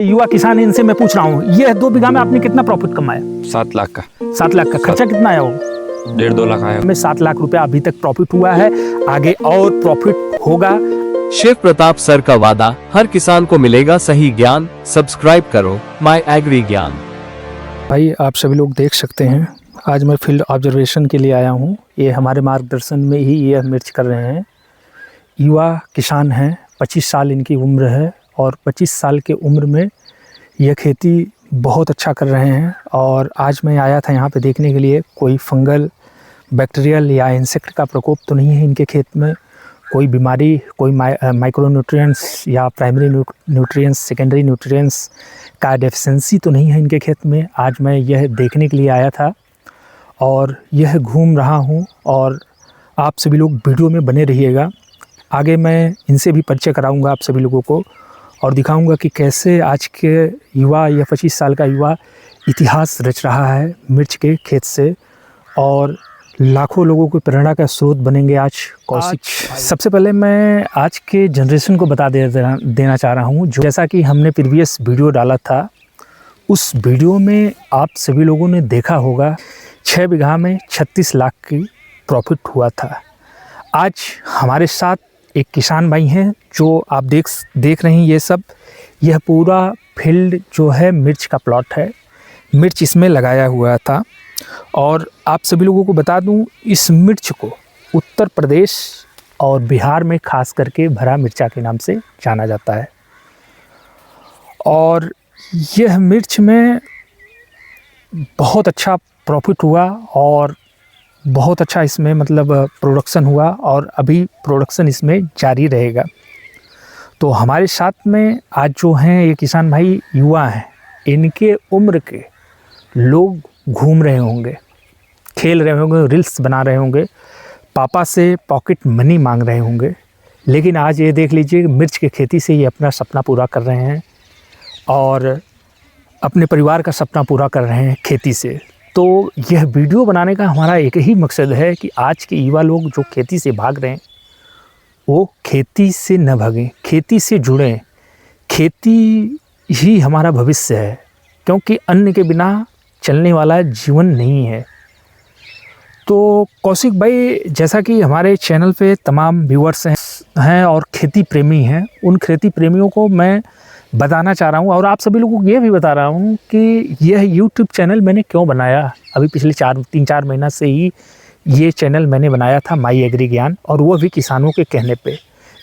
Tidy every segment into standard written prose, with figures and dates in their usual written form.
युवा किसान हैं, इनसे मैं पूछ रहा हूँ, ये 2 बीघा में आपने कितना प्रॉफिट कमाया? 7 लाख का। 7 लाख का खर्चा कितना आया हो? 1.5-2 लाख आया। में 7 लाख रुपया अभी तक प्रॉफिट हुआ है, आगे और प्रॉफिट होगा। शिव प्रताप सर का वादा, हर किसान को मिलेगा सही ज्ञान। सब्सक्राइब करो माय एग्री ज्ञान। भाई आप सभी लोग देख सकते हैं, आज मैं फील्ड ऑब्जर्वेशन के लिए आया हूँ। ये हमारे मार्गदर्शन में ही ये मिर्च कर रहे हैं। युवा किसान हैं, 25 साल इनकी उम्र है और 25 साल के उम्र में यह खेती बहुत अच्छा कर रहे हैं। और आज मैं आया था यहाँ पे देखने के लिए, कोई फंगल, बैक्टीरियल या इंसेक्ट का प्रकोप तो नहीं है इनके खेत में, कोई बीमारी, कोई माइक्रो न्यूट्रिएंट्स या प्राइमरी न्यूट्रिएंट्स, सेकेंडरी न्यूट्रिएंट्स का डेफिशिएंसी तो नहीं है इनके खेत में। आज मैं यह देखने के लिए आया था और यह घूम रहा हूँ और आप सभी लोग वीडियो में बने रहिएगा। आगे मैं इनसे भी परिचय कराऊंगा आप सभी लोगों को और दिखाऊंगा कि कैसे आज के युवा या 25 साल का युवा इतिहास रच रहा है मिर्च के खेत से और लाखों लोगों को प्रेरणा का स्रोत बनेंगे आज कौशिक। सबसे पहले मैं आज के जनरेशन को बता देना चाह रहा हूँ, जैसा कि हमने प्रीवियस वीडियो डाला था, उस वीडियो में आप सभी लोगों ने देखा होगा 6 बीघा में 36 लाख की प्रॉफिट हुआ था। आज हमारे साथ एक किसान भाई हैं जो आप देख रहे हैं। ये सब, यह पूरा फील्ड जो है मिर्च का प्लॉट है, मिर्च इसमें लगाया हुआ था। और आप सभी लोगों को बता दूं, इस मिर्च को उत्तर प्रदेश और बिहार में खास करके भरा मिर्चा के नाम से जाना जाता है। और यह मिर्च में बहुत अच्छा प्रॉफिट हुआ और बहुत अच्छा इसमें मतलब प्रोडक्शन हुआ और अभी प्रोडक्शन इसमें जारी रहेगा। तो हमारे साथ में आज जो हैं ये किसान भाई युवा हैं, इनके उम्र के लोग घूम रहे होंगे, खेल रहे होंगे, रील्स बना रहे होंगे, पापा से पॉकेट मनी मांग रहे होंगे, लेकिन आज ये देख लीजिए मिर्च की खेती से ये अपना सपना पूरा कर रहे हैं और अपने परिवार का सपना पूरा कर रहे हैं खेती से। तो यह वीडियो बनाने का हमारा एक ही मकसद है कि आज के युवा लोग जो खेती से भाग रहे हैं वो खेती से न भागें, खेती से जुड़ें। खेती ही हमारा भविष्य है, क्योंकि अन्न के बिना चलने वाला जीवन नहीं है। तो कौशिक भाई, जैसा कि हमारे चैनल पे तमाम व्यूअर्स हैं और खेती प्रेमी हैं, उन खेती प्रेमियों को मैं बताना चाह रहा हूँ और आप सभी लोगों को ये भी बता रहा हूँ कि यह यूट्यूब चैनल मैंने क्यों बनाया। अभी पिछले 3-4 महीना से ही ये चैनल मैंने बनाया था, माई एग्री ज्ञान, और वो भी किसानों के कहने पे।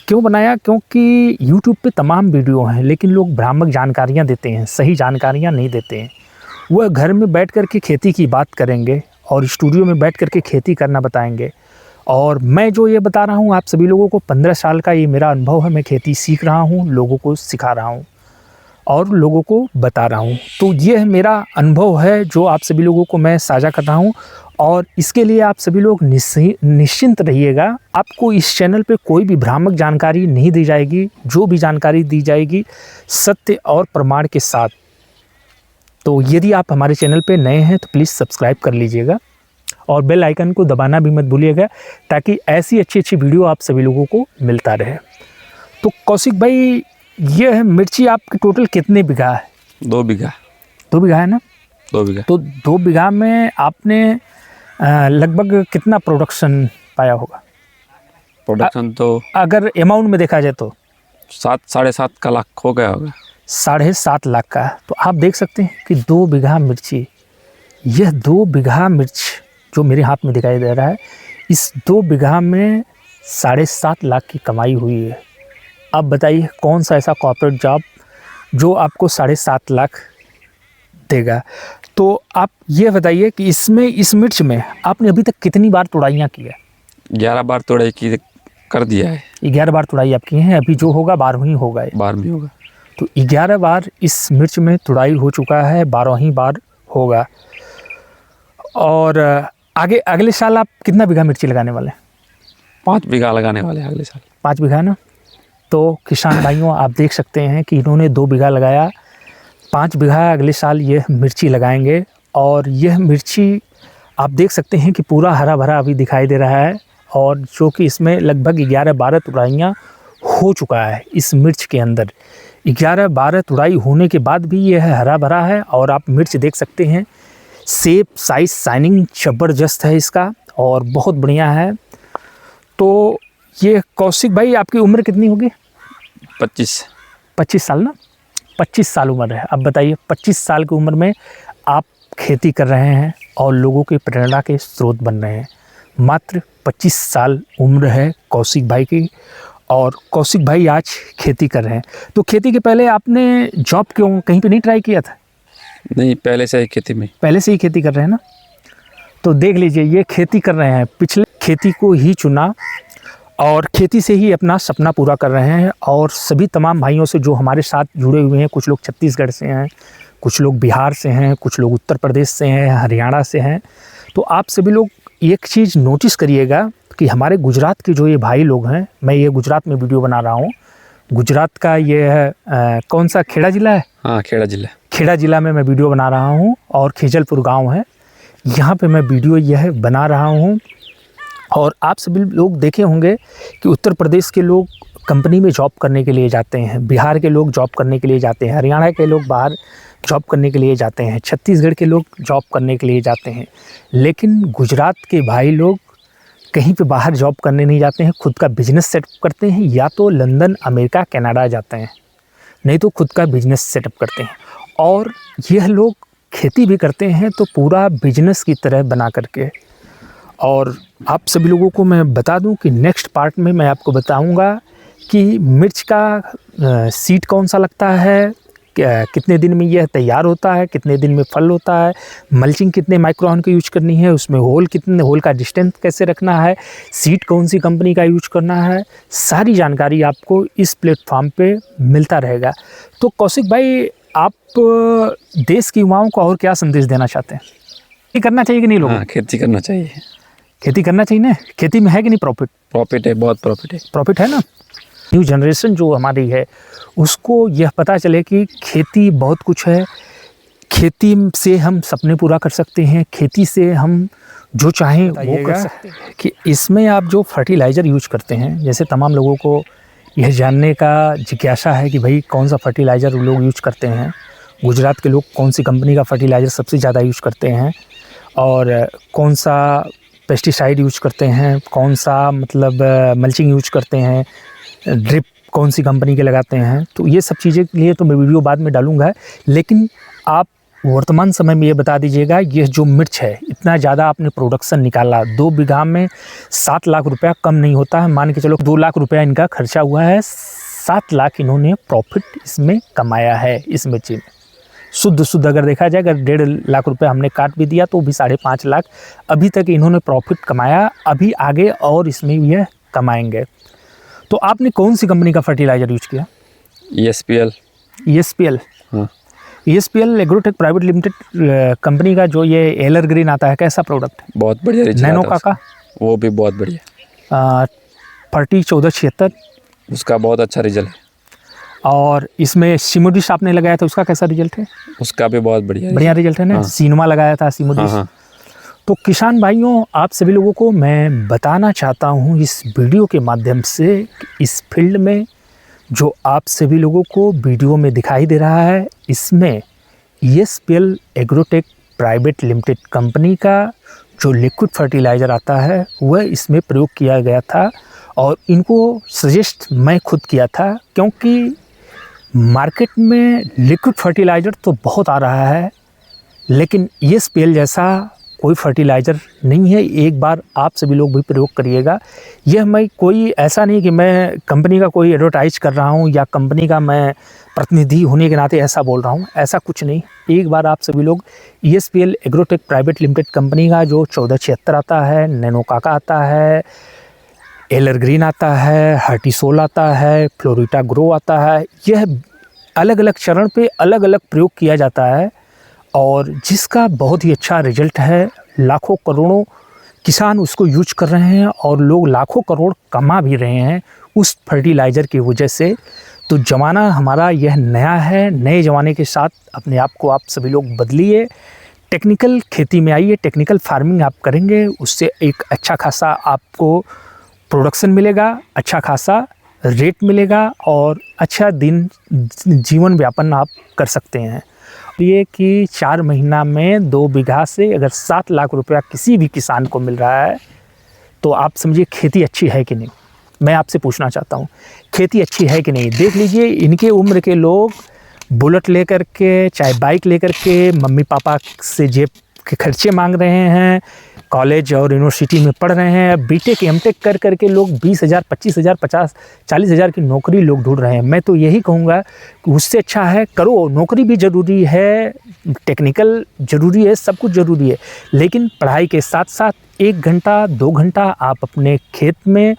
क्यों बनाया? क्योंकि यूट्यूब पे तमाम वीडियो हैं, लेकिन लोग भ्रामक जानकारियाँ देते हैं, सही जानकारियाँ नहीं देते हैं। वह घर में बैठ कर के खेती की बात करेंगे और स्टूडियो में बैठ कर के खेती करना बताएंगे। और मैं जो ये बता रहा हूँ आप सभी लोगों को, 15 साल का ये मेरा अनुभव है। मैं खेती सीख रहा हूँ, लोगों को सिखा रहा हूँ और लोगों को बता रहा हूँ। तो ये मेरा अनुभव है जो आप सभी लोगों को मैं साझा कर रहा हूँ और इसके लिए आप सभी लोग निश्चिंत रहिएगा। आपको इस चैनल पे कोई भी भ्रामक जानकारी नहीं दी जाएगी, जो भी जानकारी दी जाएगी सत्य और प्रमाण के साथ। तो यदि आप हमारे चैनल पे नए हैं तो प्लीज़ सब्सक्राइब कर लीजिएगा और बेल आइकन को दबाना भी मत भूलिएगा, ताकि ऐसी अच्छी वीडियो आप सभी लोगों को मिलता रहे। तो कौशिक भाई, ये है मिर्ची आपके टोटल कितने बीघा है? 2 बीघा। 2 बीघा है ना? 2 बीघा। तो 2 बीघा में आपने लगभग कितना प्रोडक्शन पाया होगा? प्रोडक्शन तो अगर अमाउंट में देखा जाए तो 7-7.5 का लाख हो गया होगा। 7.5 लाख का। तो आप देख सकते हैं कि 2 बीघा मिर्ची, यह 2 बीघा मिर्च जो मेरे हाथ में दिखाई दे रहा है, इस 2 बीघा में 7.5 लाख की कमाई हुई है। अब बताइए कौन सा ऐसा कॉर्पोरेट जॉब जो आपको 7.5 लाख देगा। तो आप ये बताइए कि इसमें, इस मिर्च में आपने अभी तक कितनी बार तुड़ाइयाँ की है? 11 बार तुड़ाई की कर दिया है। 11 बार तुड़ाई आप की हैं, अभी जो होगा 12वीं होगा। 12वीं होगा। तो 11 बार इस मिर्च में तुड़ाई हो चुका है, 12वीं बार होगा। और आगे अगले साल आप कितना बीघा मिर्ची लगाने वाले हैं? 5 बीघा लगाने वाले हैं अगले साल। 5 बीघा ना? तो किसान भाइयों, आप देख सकते हैं कि इन्होंने 2 बीघा लगाया, 5 बीघा अगले साल यह मिर्ची लगाएंगे। और यह मिर्ची आप देख सकते हैं कि पूरा हरा भरा अभी दिखाई दे रहा है और जो कि इसमें लगभग 11-12 तुड़ाइयाँ हो चुका है इस मिर्च के अंदर। 11-12 तुड़ाई होने के बाद भी यह हरा भरा है। और आप मिर्च देख सकते हैं, शेप साइज शाइनिंग ज़बरदस्त है इसका और बहुत बढ़िया है। तो ये कौशिक भाई आपकी उम्र कितनी होगी? 25 साल ना? 25 साल उम्र है। अब बताइए 25 साल की उम्र में आप खेती कर रहे हैं और लोगों की प्रेरणा के स्रोत बन रहे हैं। मात्र 25 साल उम्र है कौशिक भाई की और कौशिक भाई आज खेती कर रहे हैं। तो खेती के पहले आपने जॉब क्यों कहीं पे नहीं ट्राई किया था? नहीं, पहले से ही खेती में। पहले से ही खेती कर रहे हैं ना? तो देख लीजिए ये खेती कर रहे हैं, पिछले खेती को ही चुना और खेती से ही अपना सपना पूरा कर रहे हैं। और सभी तमाम भाइयों से जो हमारे साथ जुड़े हुए हैं, कुछ लोग छत्तीसगढ़ से हैं, कुछ लोग बिहार से हैं, कुछ लोग उत्तर प्रदेश से हैं, हरियाणा से हैं। तो आप सभी लोग एक चीज़ नोटिस करिएगा कि हमारे गुजरात के जो ये भाई लोग हैं, मैं ये गुजरात में वीडियो बना रहा हूँ। गुजरात का ये है कौन सा खेड़ा ज़िला है? हाँ, खेड़ा जिला। खेड़ा ज़िला में मैं वीडियो बना रहा हूँ और खिजलपुर गांव है, यहाँ पे मैं वीडियो यह बना रहा हूँ। और आप सभी लोग देखे होंगे कि उत्तर प्रदेश के लोग कंपनी में जॉब करने के लिए जाते हैं, बिहार के लोग जॉब करने के लिए जाते हैं, हरियाणा के लोग बाहर जॉब करने के लिए जाते हैं, छत्तीसगढ़ के लोग जॉब करने के लिए जाते हैं। लेकिन गुजरात के भाई लोग कहीं पे बाहर जॉब करने नहीं जाते हैं, खुद का बिजनेस सेटअप करते हैं। या तो लंदन, अमेरिका, कनाडा जाते हैं, नहीं तो खुद का बिजनेस सेटअप करते हैं। और यह लोग खेती भी करते हैं तो पूरा बिजनेस की तरह बना करके। और आप सभी लोगों को मैं बता दूं कि नेक्स्ट पार्ट में मैं आपको बताऊंगा कि मिर्च का सीड कौन सा लगता है, कितने दिन में यह तैयार होता है, कितने दिन में फल होता है, मल्चिंग कितने माइक्रोन की यूज करनी है, उसमें होल का डिस्टेंस कैसे रखना है, सीड कौन सी कंपनी का यूज करना है, सारी जानकारी आपको इस प्लेटफॉर्म पे मिलता रहेगा। तो कौशिक भाई, आप देश के युवाओं को और क्या संदेश देना चाहते हैं? ये करना चाहिए कि नहीं लोगों? हाँ, खेती करना चाहिए। खेती करना चाहिए ना? खेती में है कि नहीं प्रॉफिट? प्रॉफिट है, बहुत प्रॉफिट है। प्रॉफिट है ना? न्यू जनरेशन जो हमारी है उसको यह पता चले कि खेती बहुत कुछ है, खेती से हम सपने पूरा कर सकते हैं, खेती से हम जो चाहें वो कर सकते हैं। कि इसमें आप जो फर्टिलाइज़र यूज करते हैं, जैसे तमाम लोगों को यह जानने का जिज्ञासा है कि भाई कौन सा फर्टिलाइज़र वो लोग यूज करते हैं, गुजरात के लोग कौन सी कंपनी का फर्टिलाइज़र सबसे ज़्यादा यूज करते हैं, और कौन सा पेस्टिसाइड यूज करते हैं, कौन सा मतलब मल्चिंग यूज करते हैं, ड्रिप कौन सी कंपनी के लगाते हैं। तो ये सब चीज़ें के लिए तो मैं वीडियो बाद में डालूंगा, लेकिन आप वर्तमान समय में ये बता दीजिएगा, ये जो मिर्च है इतना ज़्यादा आपने प्रोडक्शन निकाला, 2 बीघा में 7 लाख रुपया कम नहीं होता है। मान के चलो 2 लाख रुपया इनका खर्चा हुआ है, 7 लाख इन्होंने प्रॉफिट इसमें कमाया है इस मिर्ची में। शुद्ध अगर देखा जाए, अगर 1.5 लाख रुपए हमने काट भी दिया तो भी 5.5 लाख अभी तक इन्होंने प्रॉफिट कमाया, अभी आगे और इसमें यह कमाएंगे। तो आपने कौन सी कंपनी का फर्टिलाइज़र यूज किया? ESPL। हाँ, ESPL agrotech private limited company का जो ये एलर ग्रीन आता है, कैसा प्रोडक्ट है? बहुत बढ़िया रिजल्ट नैनो आता है का उसका। वो भी बहुत बढ़िया। 1476 उसका बहुत अच्छा रिजल्ट है। और इसमें सिमोडिस आपने लगाया था, उसका कैसा रिजल्ट है? उसका भी बहुत बढ़िया रिजल्ट है ना? हाँ। सीनमा लगाया था, सिमोडिस। हाँ। तो किसान भाइयों, आप सभी लोगों को मैं बताना चाहता हूँ इस वीडियो के माध्यम से, इस फील्ड में जो आप सभी लोगों को वीडियो में दिखाई दे रहा है, इसमें ESPL agrotech private limited company का जो लिक्विड फर्टिलाइज़र आता है वह इसमें प्रयोग किया गया था। और इनको सजेस्ट मैं खुद किया था, क्योंकि मार्केट में लिक्विड फर्टिलाइज़र तो बहुत आ रहा है, लेकिन ESPL जैसा कोई फर्टिलाइज़र नहीं है। एक बार आप सभी लोग भी प्रयोग करिएगा। यह मैं कोई ऐसा नहीं कि मैं कंपनी का कोई एडवर्टाइज कर रहा हूँ या कंपनी का मैं प्रतिनिधि होने के नाते ऐसा बोल रहा हूँ, ऐसा कुछ नहीं। एक बार आप सभी लोग ESPL agrotech private limited company का जो 1476 आता है, नैनो काका आता है, एलर ग्रीन आता है, हर्टिसोल आता है, फ्लोरिटा ग्रो आता है, यह अलग अलग चरण पे अलग अलग प्रयोग किया जाता है और जिसका बहुत ही अच्छा रिजल्ट है। लाखों करोड़ों किसान उसको यूज कर रहे हैं और लोग लाखों करोड़ कमा भी रहे हैं उस फर्टिलाइज़र की वजह से। तो ज़माना हमारा यह नया है, नए ज़माने के साथ अपने आप को आप सभी लोग बदलिए, टेक्निकल खेती में आइए, टेक्निकल फार्मिंग आप करेंगे, उससे एक अच्छा खासा आपको प्रोडक्शन मिलेगा, अच्छा खासा रेट मिलेगा और अच्छा दिन जीवन व्यापन आप कर सकते हैं। ये कि 4 महीना में 2 बीघा से अगर 7 लाख रुपया किसी भी किसान को मिल रहा है तो आप समझिए खेती अच्छी है कि नहीं। मैं आपसे पूछना चाहता हूँ, खेती अच्छी है कि नहीं। देख लीजिए, इनके उम्र के लोग बुलेट लेकर के, चाहे बाइक लेकर के मम्मी पापा से जेब के खर्चे मांग रहे हैं, कॉलेज और यूनिवर्सिटी में पढ़ रहे हैं, बीटेक एमटेक कर करके लोग 20,000, 25,000, 50, 40,000 की नौकरी लोग ढूंढ रहे हैं। मैं तो यही कहूँगा कि उससे अच्छा है करो, नौकरी भी ज़रूरी है, टेक्निकल ज़रूरी है, सब कुछ ज़रूरी है, लेकिन पढ़ाई के साथ साथ 1 घंटा 2 घंटा आप अपने खेत में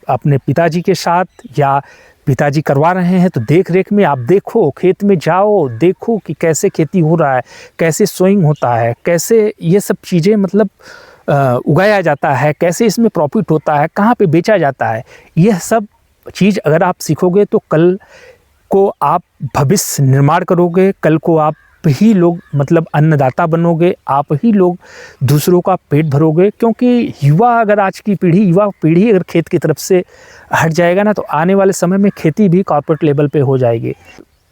अपने पिताजी के साथ, या पिताजी करवा रहे हैं तो देख रेख में आप देखो, खेत में जाओ, देखो कि कैसे खेती हो रहा है, कैसे सोइंग होता है, कैसे ये सब चीज़ें मतलब उगाया जाता है, कैसे इसमें प्रॉफिट होता है, कहाँ पे बेचा जाता है। यह सब चीज़ अगर आप सीखोगे तो कल को आप भविष्य निर्माण करोगे, कल को आप ही लोग मतलब अन्नदाता बनोगे, आप ही लोग दूसरों का पेट भरोगे। क्योंकि युवा अगर आज की युवा पीढ़ी अगर खेत की तरफ से हट जाएगा ना, तो आने वाले समय में खेती भी कॉर्पोरेट लेवल पे हो जाएगी।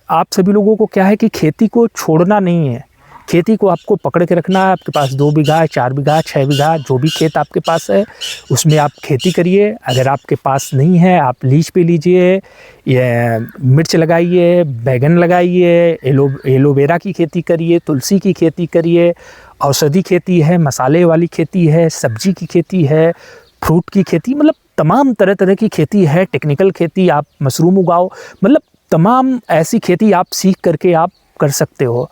आप सभी लोगों को क्या है कि खेती को छोड़ना नहीं है, खेती को आपको पकड़ के रखना है। आपके पास 2 बीघा, 4 बीघा, 6 बीघा जो भी खेत आपके पास है उसमें आप खेती करिए। अगर आपके पास नहीं है आप लीज पे लीजिए, ये मिर्च लगाइए, बैगन लगाइए, एलोवेरा की खेती करिए, तुलसी की खेती करिए, औषधि खेती है, मसाले वाली खेती है, सब्जी की खेती है, फ्रूट की खेती, मतलब तमाम तरह तरह की खेती है। टेक्निकल खेती, आप मशरूम उगाओ, मतलब तमाम ऐसी खेती आप सीख करके आप कर सकते हो।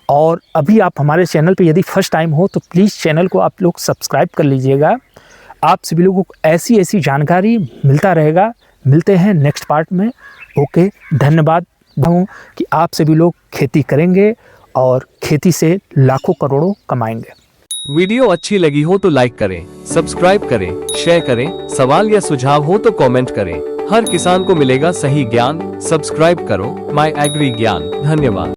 और अभी आप हमारे चैनल पे यदि फर्स्ट टाइम हो तो प्लीज़ चैनल को आप लोग सब्सक्राइब कर लीजिएगा। आप सभी लोगों को ऐसी ऐसी जानकारी मिलता रहेगा। मिलते हैं नेक्स्ट पार्ट में। ओके, धन्यवाद हूँ कि आप सभी लोग खेती करेंगे और खेती से लाखों करोड़ों कमाएंगे। वीडियो अच्छी लगी हो तो लाइक करें, सब्सक्राइब करें, शेयर करें। सवाल या सुझाव हो तो कमेंट करें। हर किसान को मिलेगा सही ज्ञान। सब्सक्राइब करो माय एग्री ज्ञान। धन्यवाद।